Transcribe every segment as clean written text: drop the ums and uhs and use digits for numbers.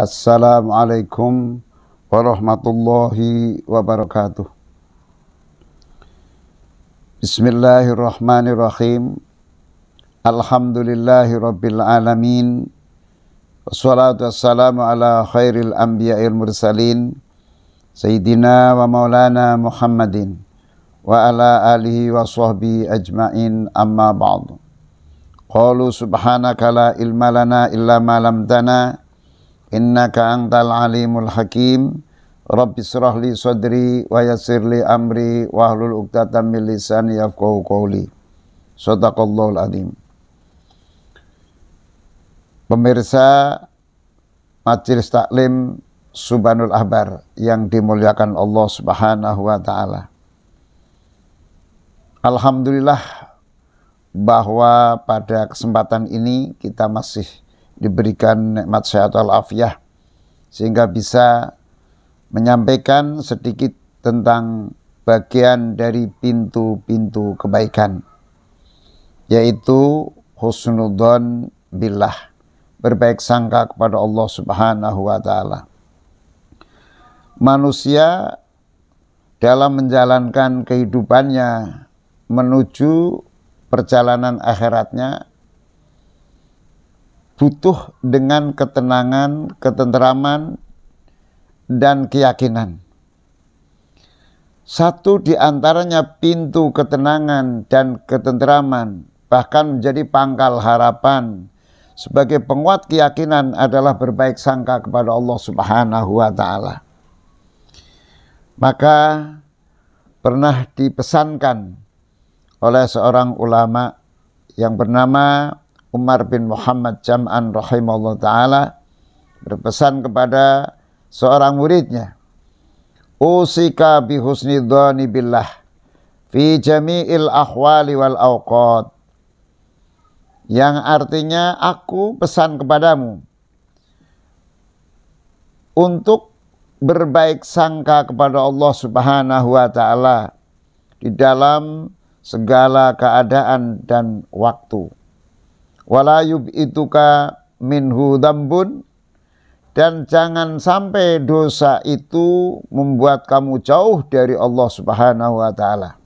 Assalamualaikum warahmatullahi wabarakatuh. Bismillahirrahmanirrahim. Alhamdulillahi rabbil alamin. Wassalatu wassalamu ala khairil anbiya'il mursalin Sayyidina wa maulana Muhammadin wa ala alihi wa sahbihi ajma'in, amma ba'du. Qalu subhanaka la ilma lana illa ma 'allamtana innaka antal alimul hakim. Rabbi shrah li sadri wa yassir li amri wahlul 'uqdatam min lisani yafqahu qawli. Shadaqallahul azim. Pemirsa Majelis Taklim Subhanul Ahbar yang dimuliakan Allah Subhanahu wa taala. Alhamdulillah bahwa pada kesempatan ini kita masih diberikan nikmat sehat walafiat sehingga bisa menyampaikan sedikit tentang bagian dari pintu-pintu kebaikan, yaitu husnudzon billah, berbaik sangka kepada Allah Subhanahu wa taala. Manusia dalam menjalankan kehidupannya menuju perjalanan akhiratnya butuh dengan ketenangan, ketenteraman, dan keyakinan. Satu di antaranya pintu ketenangan dan ketenteraman, bahkan menjadi pangkal harapan sebagai penguat keyakinan adalah berbaik sangka kepada Allah Subhanahu wa taala. Maka pernah dipesankan oleh seorang ulama yang bernama Umar bin Muhammad Jam'an rahimahullah ta'ala, berpesan kepada seorang muridnya, usika bihusni dhani billah fi jami'il ahwali wal awqat, yang artinya aku pesan kepadamu untuk berbaik sangka kepada Allah Subhanahu wa taala di dalam segala keadaan dan waktu. Wala yub'ituka minhu dzambun, dan jangan sampai dosa itu membuat kamu jauh dari Allah Subhanahu wa taala.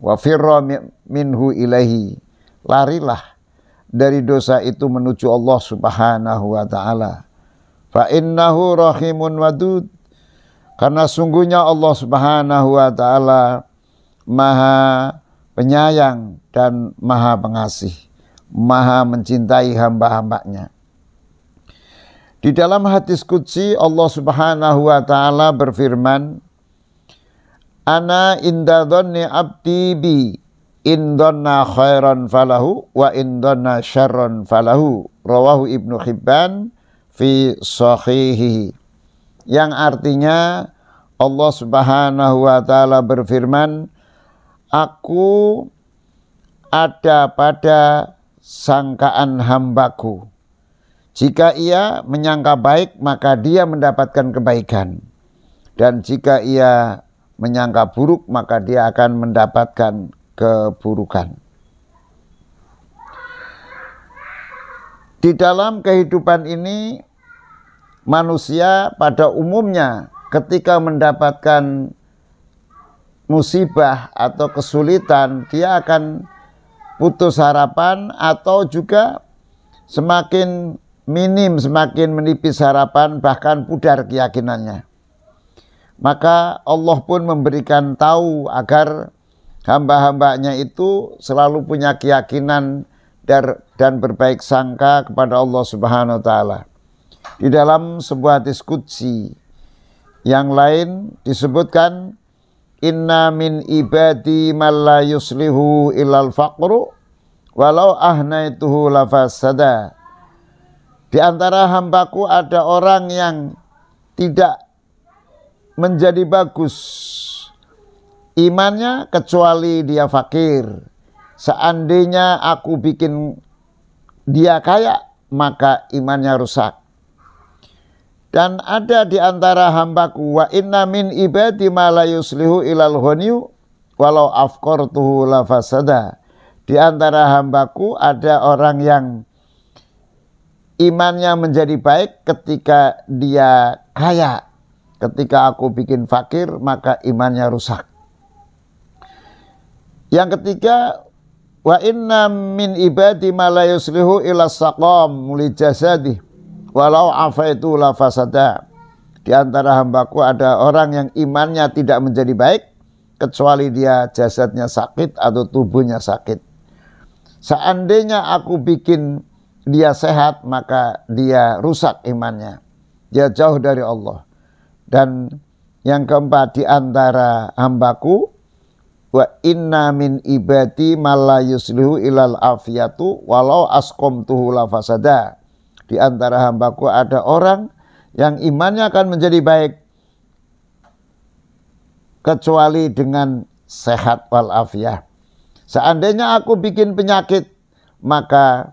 Wa firra minhu ilaihi, larilah dari dosa itu menuju Allah Subhanahu wa taala. Fa innahu rahimun wadud, karena sungguhnya Allah Subhanahu wa taala Maha penyayang dan Maha pengasih, Maha mencintai hamba-hambanya. Di dalam hadis qudsi Allah Subhanahu wa taala berfirman, ana inda dhanni abdi bi, in dhanna khairan falahu wa in dhanna syarran falahu. Rawahu Ibnu Hibban fi sahihihi. Yang artinya Allah Subhanahu wa taala berfirman, aku ada pada sangkaan hambaku. Jika ia menyangka baik, maka dia mendapatkan kebaikan. Dan jika ia menyangka buruk, maka dia akan mendapatkan keburukan. Di dalam kehidupan ini, manusia pada umumnya ketika mendapatkan musibah atau kesulitan, dia akan putus harapan atau juga semakin minim, semakin menipis harapan, bahkan pudar keyakinannya. Maka Allah pun memberikan tahu agar hamba-hambanya itu selalu punya keyakinan dan berbaik sangka kepada Allah Subhanahu wa taala. Di dalam sebuah hadis qudsi yang lain disebutkan, inna min ibadi man la yuslihu illal faqru walau ahnaituhu lafasada. Di antara hambaku ada orang yang tidak menjadi bagus imannya kecuali dia fakir. Seandainya aku bikin dia kaya, maka imannya rusak. Dan ada di antara hambaku, wa inna min ibadi ma la yuslihu ilal ghaniyu walau afqartuhu lafasada. Di antara hambaku ada orang yang imannya menjadi baik ketika dia kaya. Ketika aku bikin fakir, maka imannya rusak. Yang ketiga, wa inna min ibadi ma la yuslihu ila saqam li jasadi walau afaitu la fasada. Di antara hambaku ada orang yang imannya tidak menjadi baik kecuali dia jasadnya sakit atau tubuhnya sakit. Seandainya aku bikin dia sehat, maka dia rusak imannya. Dia jauh dari Allah. Dan yang keempat, di antara hambaku, wa inna min ibadi ma yuslihu ilal afiyatu walau asqamtuhu la fasada. Di antara hambaku ada orang yang imannya akan menjadi baik kecuali dengan sehat wal afiyah. Seandainya aku bikin penyakit, maka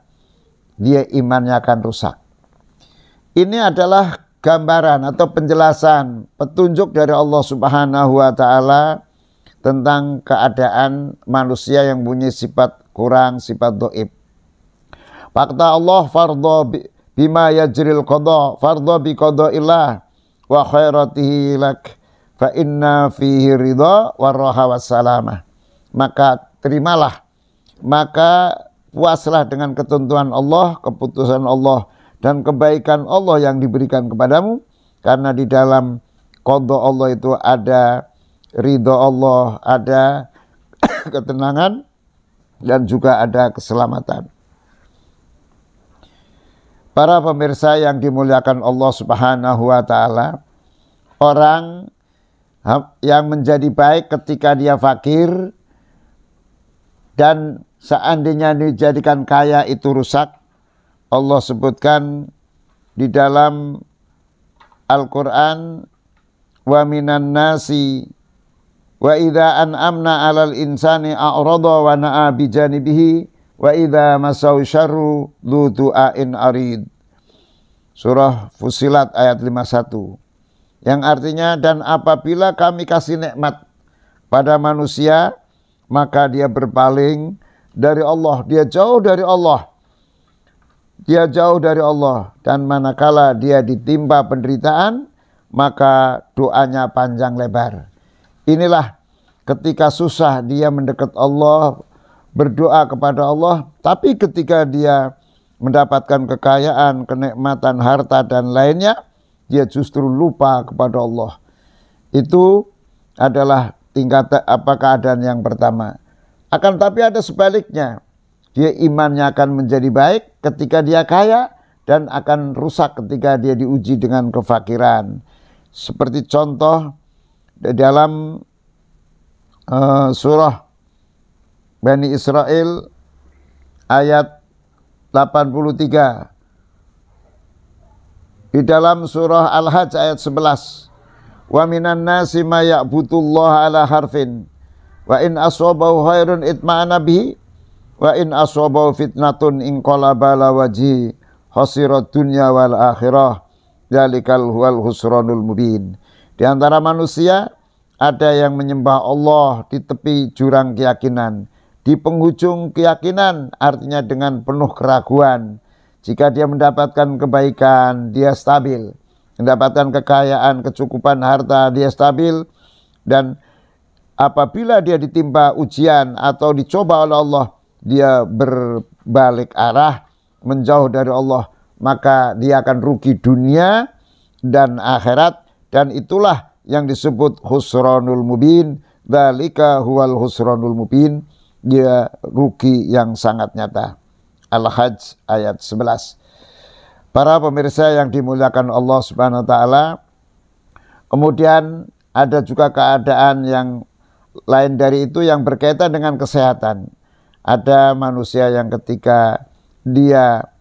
dia imannya akan rusak. Ini adalah gambaran atau penjelasan petunjuk dari Allah Subhanahu wa taala tentang keadaan manusia yang punya sifat kurang, sifat dhaif. Fakta Allah fardhu bima yajril qada, fardhu bi qadaillah wa khairatihi lak fa inna fihi ridha wa raha wassalamah. Maka terimalah, maka puaslah dengan ketentuan Allah, keputusan Allah dan kebaikan Allah yang diberikan kepadamu, karena di dalam qada Allah itu ada ridha Allah, ada ketenangan dan juga ada keselamatan. Para pemirsa yang dimuliakan Allah Subhanahu wa taala, orang yang menjadi baik ketika dia fakir dan seandainya dijadikan kaya itu rusak. Allah sebutkan di dalam Al-Quran, wa minan nasi wa idza an'amna 'alal insani a'rada wa na'a bi janibihi wa idza masau syarru dzu du'ain arid. Surah Fussilat ayat 51. Yang artinya, dan apabila kami kasih nikmat pada manusia, maka dia berpaling dari Allah, dia jauh dari Allah. Dia jauh dari Allah, dan manakala dia ditimpa penderitaan, maka doanya panjang lebar. Inilah ketika susah dia mendekat Allah, berdoa kepada Allah, tapi ketika dia mendapatkan kekayaan, kenikmatan, harta dan lainnya, dia justru lupa kepada Allah. Itu adalah tingkat keadaan yang pertama. Akan tapi ada sebaliknya. Dia imannya akan menjadi baik ketika dia kaya dan akan rusak ketika dia diuji dengan kefakiran. Seperti contoh di dalam surah Bani Israel ayat 83. Di dalam surah Al-Hajj ayat 11. Wa minan nasi ma ya'budullaha ala harfin wa in aswabahu khairun itma'ana bihi wa in aswabahu fitnatun inqalaba ala wajhi khasirat dunya wal akhirah dzalikal huwal husranul mubin. Di antara manusia ada yang menyembah Allah di tepi jurang keyakinan, di penghujung keyakinan, artinya dengan penuh keraguan. Jika dia mendapatkan kebaikan, dia stabil. Mendapatkan kekayaan, kecukupan harta, dia stabil. Dan apabila dia ditimpa ujian atau dicoba oleh Allah, dia berbalik arah, menjauh dari Allah, maka dia akan rugi dunia dan akhirat. Dan itulah yang disebut husranul mubin. Dzalika huwal husranul mubin. Dia rugi yang sangat nyata. Al-Hajj ayat 11. Para pemirsa yang dimuliakan Allah Subhanahu wa taala, kemudian ada juga keadaan yang lain dari itu yang berkaitan dengan kesehatan. Ada manusia yang ketika dia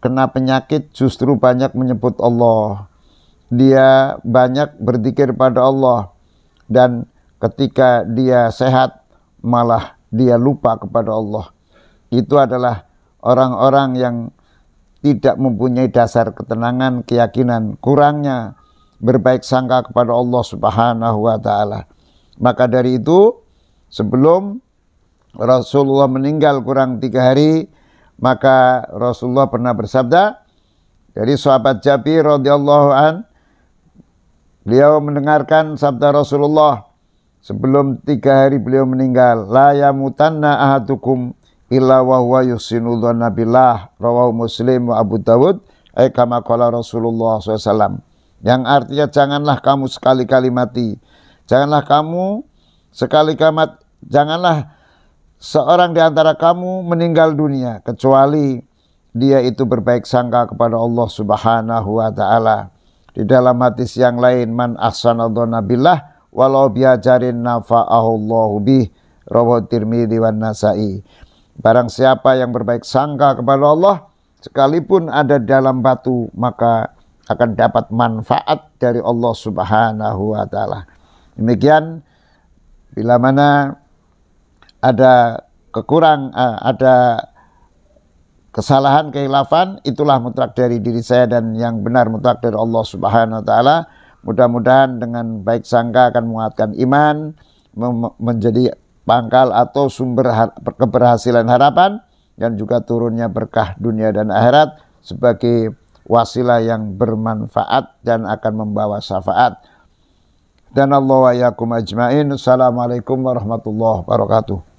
kena penyakit justru banyak menyebut Allah. Dia banyak berzikir pada Allah. Dan ketika dia sehat malah dia lupa kepada Allah. Itu adalah orang-orang yang tidak mempunyai dasar ketenangan, keyakinan, kurangnya berbaik sangka kepada Allah Subhanahu wa taala. Maka dari itu, sebelum Rasulullah meninggal kurang 3 hari, maka Rasulullah pernah bersabda, Dari sahabat Jabir radhiyallahu an, beliau mendengarkan sabda Rasulullah sebelum 3 hari beliau meninggal, la yamutanna ahadukum illa wa huwa yusinu dzanna billah, rawahu Muslim wa Abu Dawud, kama qala Rasulullah SAW. Yang artinya janganlah kamu sekali-kali mati, janganlah seorang di antara kamu meninggal dunia kecuali dia itu berbaik sangka kepada Allah Subhanahu wa taala. Di dalam hadis yang lain, man ahsana dzanna billah walau biajarin nafa'ahullahu bih, rawahu Tirmidzi wan Nasa'i. Barang siapa yang berbaik sangka kepada Allah sekalipun ada dalam batu, maka akan dapat manfaat dari Allah Subhanahu wa taala. Demikian, bila mana ada ada kesalahan, kehilafan, itulah mutlak dari diri saya dan yang benar mutlak dari Allah Subhanahu wa taala. Mudah-mudahan dengan baik sangka akan menguatkan iman, menjadi pangkal atau sumber keberhasilan harapan, dan juga turunnya berkah dunia dan akhirat sebagai wasilah yang bermanfaat dan akan membawa syafaat. Dan Allah wa yakum ajmain. Assalamualaikum warahmatullahi wabarakatuh.